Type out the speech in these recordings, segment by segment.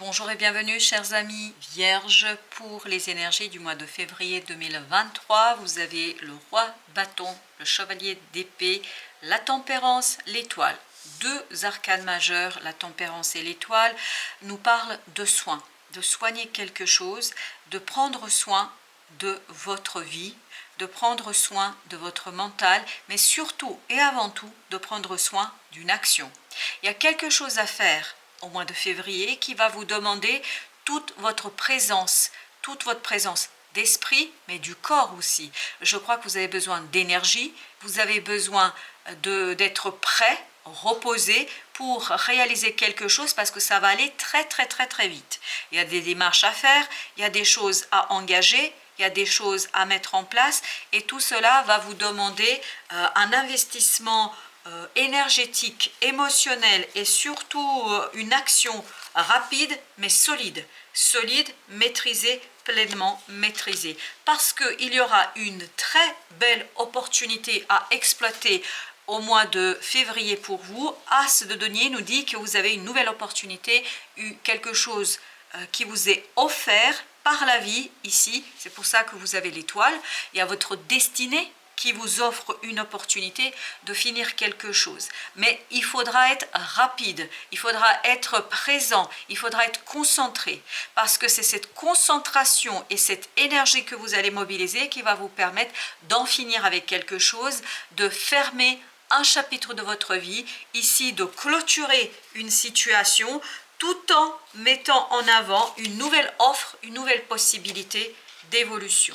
Bonjour et bienvenue chers amis vierges pour les énergies du mois de février 2023. Vous avez le roi bâton, le chevalier d'épée, la tempérance, l'étoile. Deux arcanes majeurs, la tempérance et l'étoile, nous parlent de soins, de soigner quelque chose, de prendre soin de votre vie, de prendre soin de votre mental, mais surtout et avant tout de prendre soin d'une action. Il y a quelque chose à faire au mois de février qui va vous demander toute votre présence d'esprit, mais du corps aussi. Je crois que vous avez besoin d'énergie, vous avez besoin d'être prêt, reposé pour réaliser quelque chose parce que ça va aller très vite. Il y a des démarches à faire, il y a des choses à engager, il y a des choses à mettre en place et tout cela va vous demander un investissement énergétique, émotionnel et surtout une action rapide mais solide, maîtrisée, pleinement maîtrisée. Parce qu'il y aura une très belle opportunité à exploiter au mois de février pour vous. As de denier nous dit que vous avez une nouvelle opportunité, quelque chose qui vous est offert par la vie ici. C'est pour ça que vous avez l'étoile. Il y a votre destinée qui vous offre une opportunité de finir quelque chose. Mais il faudra être rapide, il faudra être présent, il faudra être concentré, parce que c'est cette concentration et cette énergie que vous allez mobiliser qui va vous permettre d'en finir avec quelque chose, de fermer un chapitre de votre vie, ici de clôturer une situation, tout en mettant en avant une nouvelle offre, une nouvelle possibilité d'évolution.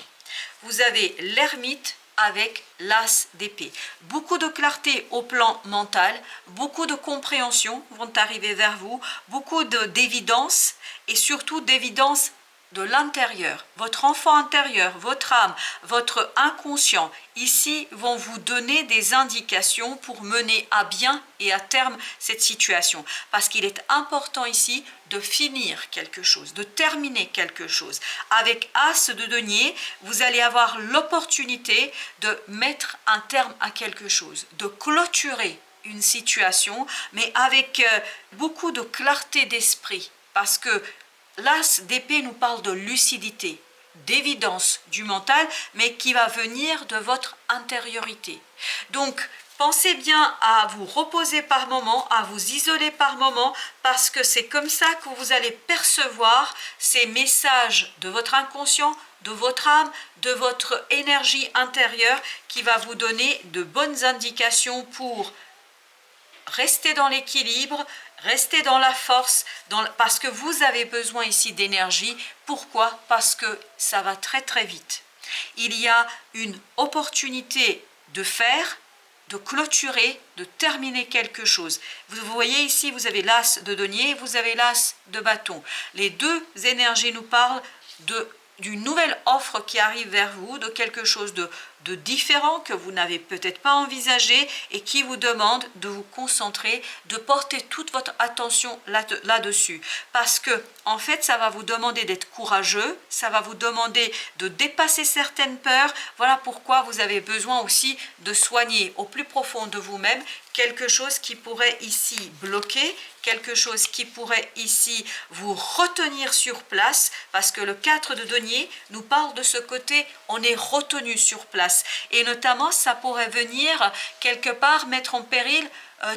Vous avez l'ermite avec l'as d'épée. Beaucoup de clarté au plan mental, beaucoup de compréhension vont arriver vers vous, beaucoup d'évidence et surtout d'évidence de l'intérieur. Votre enfant intérieur, votre âme, votre inconscient, ici vont vous donner des indications pour mener à bien et à terme cette situation. Parce qu'il est important ici de finir quelque chose, de terminer quelque chose. Avec As de denier, vous allez avoir l'opportunité de mettre un terme à quelque chose, de clôturer une situation, mais avec beaucoup de clarté d'esprit. Parce que l'as d'épée nous parle de lucidité, d'évidence du mental, mais qui va venir de votre intériorité. Donc, pensez bien à vous reposer par moment, à vous isoler par moment, parce que c'est comme ça que vous allez percevoir ces messages de votre inconscient, de votre âme, de votre énergie intérieure, qui va vous donner de bonnes indications pour rester dans l'équilibre, restez dans la force, parce que vous avez besoin ici d'énergie. Pourquoi? Parce que ça va très vite. Il y a une opportunité de faire, de clôturer, de terminer quelque chose. Vous voyez ici, vous avez l'as de denier, vous avez l'as de bâton. Les deux énergies nous parlent d'une nouvelle offre qui arrive vers vous, de quelque chose de différent que vous n'avez peut-être pas envisagé et qui vous demande de vous concentrer, de porter toute votre attention là-dessus. Parce que, en fait, ça va vous demander d'être courageux, ça va vous demander de dépasser certaines peurs. Voilà pourquoi vous avez besoin aussi de soigner au plus profond de vous-même quelque chose qui pourrait ici bloquer, quelque chose qui pourrait ici vous retenir sur place, parce que le 4 de denier nous parle de ce côté, on est retenu sur place. Et notamment, ça pourrait venir quelque part mettre en péril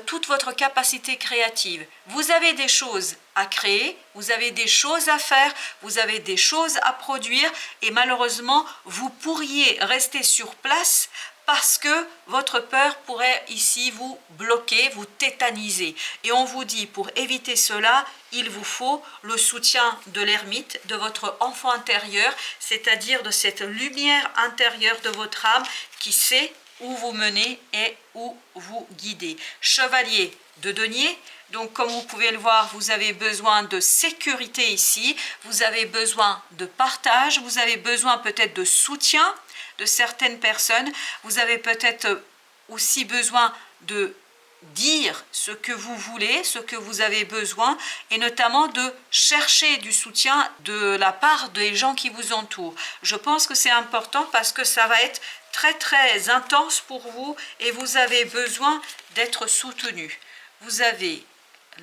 toute votre capacité créative. Vous avez des choses à créer, vous avez des choses à faire, vous avez des choses à produire, et malheureusement, vous pourriez rester sur place parce que votre peur pourrait ici vous bloquer, vous tétaniser. Et on vous dit, pour éviter cela, il vous faut le soutien de l'ermite, de votre enfant intérieur, c'est-à-dire de cette lumière intérieure de votre âme qui sait où vous menez et où vous guidez. Chevalier de denier, donc comme vous pouvez le voir, vous avez besoin de sécurité ici, vous avez besoin de partage, vous avez besoin peut-être de soutien de certaines personnes, vous avez peut-être aussi besoin de dire ce que vous voulez, ce que vous avez besoin, et notamment de chercher du soutien de la part des gens qui vous entourent. Je pense que c'est important parce que ça va être très intense pour vous et vous avez besoin d'être soutenu. Vous avez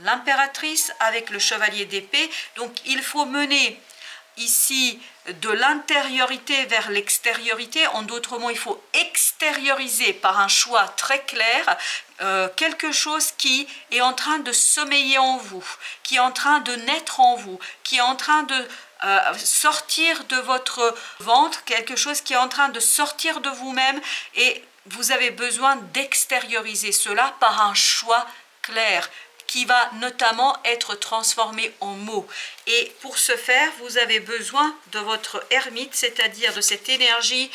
l'impératrice avec le chevalier d'épée. Donc il faut mener ici de l'intériorité vers l'extériorité. En d'autres mots, il faut extérioriser par un choix très clair quelque chose qui est en train de sommeiller en vous, qui est en train de naître en vous, qui est en train de sortir de votre ventre, quelque chose qui est en train de sortir de vous-même, et vous avez besoin d'extérioriser cela par un choix clair qui va notamment être transformé en mots. Et pour ce faire, vous avez besoin de votre ermite, c'est-à-dire de cette énergie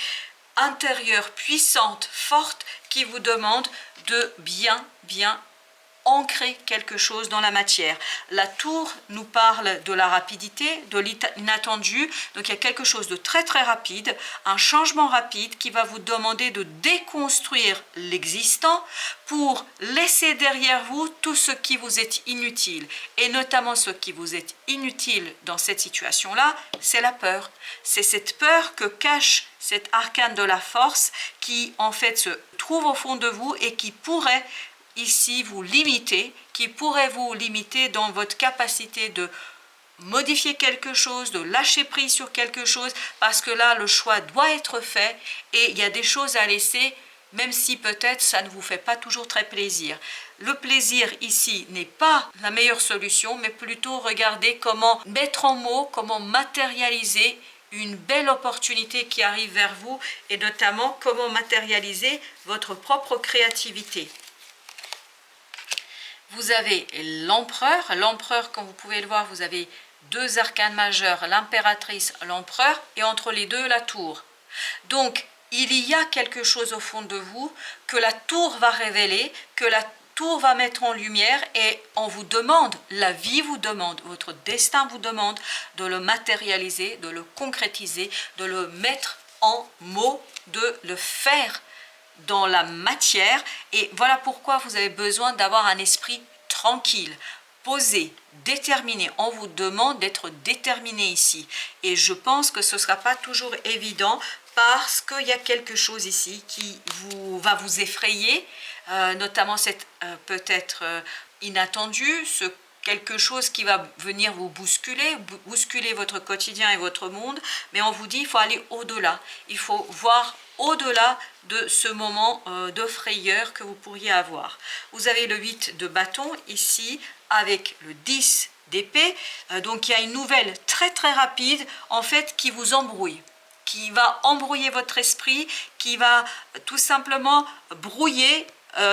intérieure puissante, forte, qui vous demande de bien ancrer quelque chose dans la matière. La tour nous parle de la rapidité, de l'inattendu. Donc il y a quelque chose de très rapide, un changement rapide qui va vous demander de déconstruire l'existant pour laisser derrière vous tout ce qui vous est inutile. Et notamment ce qui vous est inutile dans cette situation-là, c'est la peur. C'est cette peur que cache cet arcane de la force qui en fait se trouve au fond de vous et qui pourrait ici vous limiter, qui pourrait vous limiter dans votre capacité de modifier quelque chose, de lâcher prise sur quelque chose, parce que là le choix doit être fait et il y a des choses à laisser, même si peut-être ça ne vous fait pas toujours très plaisir. Le plaisir ici n'est pas la meilleure solution, mais plutôt regarder comment mettre en mots, comment matérialiser une belle opportunité qui arrive vers vous, et notamment comment matérialiser votre propre créativité. Vous avez l'empereur. L'empereur, comme vous pouvez le voir, vous avez deux arcanes majeurs, l'impératrice, l'empereur, et entre les deux, la tour. Donc, il y a quelque chose au fond de vous que la tour va révéler, que la tour va mettre en lumière, et on vous demande, la vie vous demande, votre destin vous demande de le matérialiser, de le concrétiser, de le mettre en mots, de le faire dans la matière. Et voilà pourquoi vous avez besoin d'avoir un esprit tranquille, posé, déterminé. On vous demande d'être déterminé ici, et je pense que ce ne sera pas toujours évident, parce qu'il y a quelque chose ici qui va vous effrayer, notamment cette peut-être inattendu, quelque chose qui va venir vous bousculer votre quotidien et votre monde. Mais on vous dit, il faut aller au-delà, il faut voir au-delà de ce moment de frayeur que vous pourriez avoir. Vous avez le 8 de bâton ici avec le 10 d'épée. Donc il y a une nouvelle très rapide en fait qui vous embrouille, qui va embrouiller votre esprit, qui va tout simplement brouiller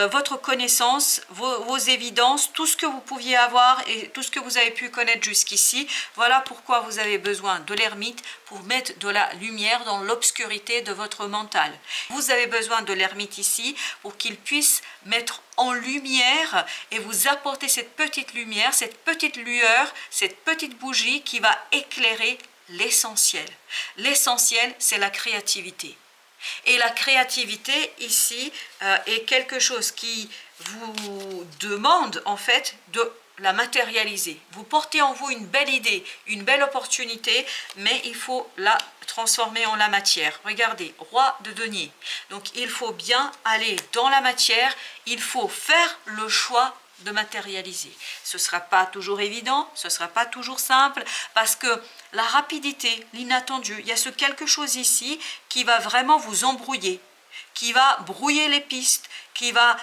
votre connaissance, vos évidences, tout ce que vous pouviez avoir et tout ce que vous avez pu connaître jusqu'ici. Voilà pourquoi vous avez besoin de l'ermite, pour mettre de la lumière dans l'obscurité de votre mental. Vous avez besoin de l'ermite ici pour qu'il puisse mettre en lumière et vous apporter cette petite lumière, cette petite lueur, cette petite bougie qui va éclairer l'essentiel. L'essentiel, c'est la créativité. Et la créativité ici est quelque chose qui vous demande en fait de la matérialiser. Vous portez en vous une belle idée, une belle opportunité, mais il faut la transformer en la matière. Regardez, roi de denier. Donc il faut bien aller dans la matière, il faut faire le choix de matérialiser. Ce ne sera pas toujours évident, ce ne sera pas toujours simple, parce que la rapidité, l'inattendu, il y a ce quelque chose ici qui va vraiment vous embrouiller, qui va brouiller les pistes, qui va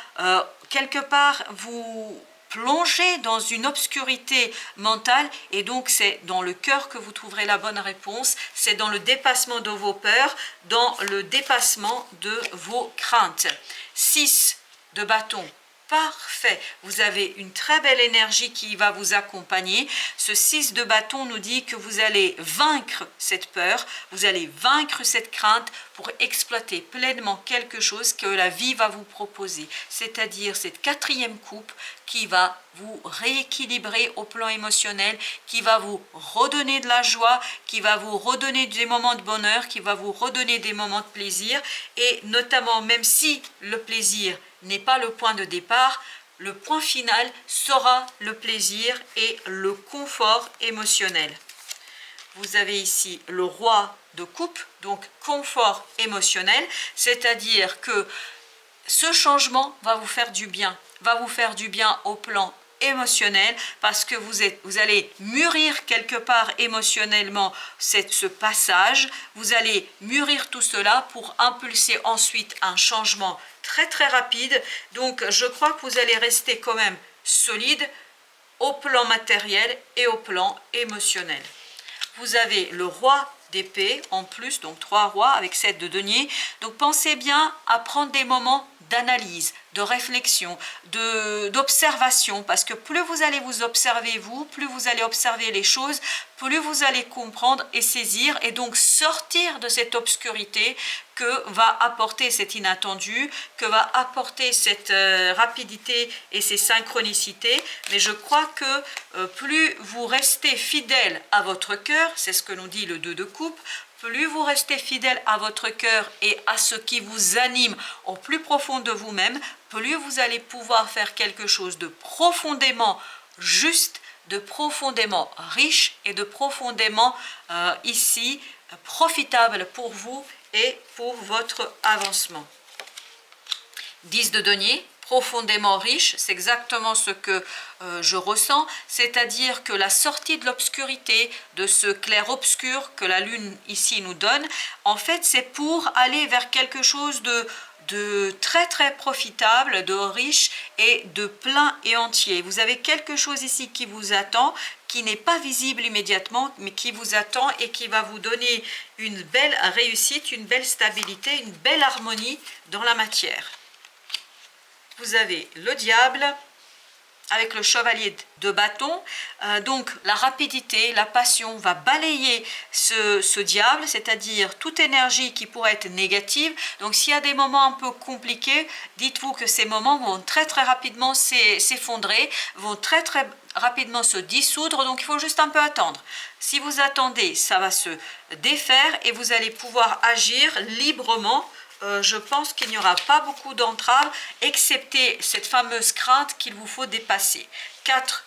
quelque part vous plonger dans une obscurité mentale, et donc c'est dans le cœur que vous trouverez la bonne réponse, c'est dans le dépassement de vos peurs, dans le dépassement de vos craintes. 6 de bâton. Parfait, vous avez une très belle énergie qui va vous accompagner. Ce 6 de bâton nous dit que vous allez vaincre cette peur, vous allez vaincre cette crainte pour exploiter pleinement quelque chose que la vie va vous proposer, c'est-à-dire cette quatrième coupe qui va vous rééquilibrer au plan émotionnel, qui va vous redonner de la joie, qui va vous redonner des moments de bonheur, qui va vous redonner des moments de plaisir, et notamment, même si le plaisir n'est pas le point de départ, le point final sera le plaisir et le confort émotionnel. Vous avez ici le roi de coupe, donc confort émotionnel, c'est-à-dire que ce changement va vous faire du bien au plan émotionnel, parce que vous allez mûrir quelque part émotionnellement ce passage, vous allez mûrir tout cela pour impulser ensuite un changement très très rapide. Donc je crois que vous allez rester quand même solide au plan matériel et au plan émotionnel. Vous avez le roi d'épée en plus, donc 3 rois avec 7 de denier. Donc pensez bien à prendre des moments d'analyse, de réflexion, d'observation, parce que plus vous allez vous observer vous, plus vous allez observer les choses, plus vous allez comprendre et saisir, et donc sortir de cette obscurité que va apporter cet inattendu, que va apporter cette rapidité et ces synchronicités. Mais je crois que plus vous restez fidèle à votre cœur, c'est ce que nous dit le 2 de coupe, plus vous restez fidèle à votre cœur et à ce qui vous anime au plus profond de vous-même, plus vous allez pouvoir faire quelque chose de profondément juste, de profondément riche et de profondément ici profitable pour vous et pour votre avancement. 10 de denier, profondément riche, c'est exactement ce que je ressens, c'est-à-dire que la sortie de l'obscurité, de ce clair-obscur que la lune ici nous donne, en fait c'est pour aller vers quelque chose de très très profitable, de riche et de plein et entier. Vous avez quelque chose ici qui vous attend, qui n'est pas visible immédiatement, mais qui vous attend et qui va vous donner une belle réussite, une belle stabilité, une belle harmonie dans la matière. Vous avez le diable avec le chevalier de bâton, donc la rapidité, la passion va balayer ce diable, c'est-à-dire toute énergie qui pourrait être négative. Donc s'il y a des moments un peu compliqués, dites-vous que ces moments vont très très rapidement s'effondrer, vont très très rapidement se dissoudre, donc il faut juste un peu attendre. Si vous attendez, ça va se défaire et vous allez pouvoir agir librement. Je pense qu'il n'y aura pas beaucoup d'entraves, excepté cette fameuse crainte qu'il vous faut dépasser. 4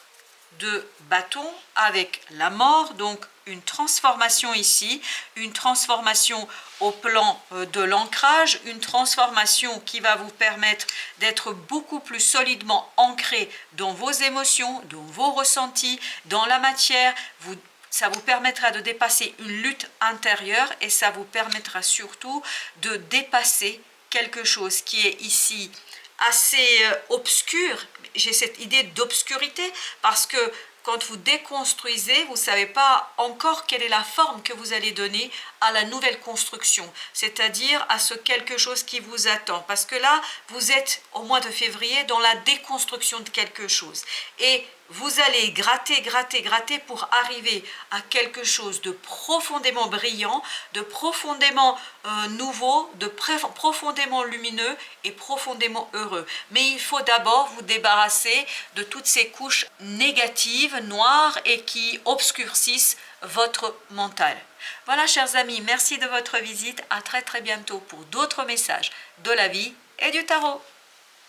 de bâton avec la mort, donc une transformation ici, une transformation au plan de l'ancrage, une transformation qui va vous permettre d'être beaucoup plus solidement ancré dans vos émotions, dans vos ressentis, dans la matière. Ça vous permettra de dépasser une lutte intérieure et ça vous permettra surtout de dépasser quelque chose qui est ici assez obscur. J'ai cette idée d'obscurité parce que quand vous déconstruisez, vous ne savez pas encore quelle est la forme que vous allez donner à la nouvelle construction, c'est-à-dire à ce quelque chose qui vous attend. Parce que là, vous êtes au mois de février dans la déconstruction de quelque chose. Et vous allez gratter, gratter, gratter pour arriver à quelque chose de profondément brillant, de profondément nouveau, de profondément lumineux et profondément heureux. Mais il faut d'abord vous débarrasser de toutes ces couches négatives, noires et qui obscurcissent votre mental. Voilà chers amis, merci de votre visite. À très très bientôt pour d'autres messages de la vie et du tarot.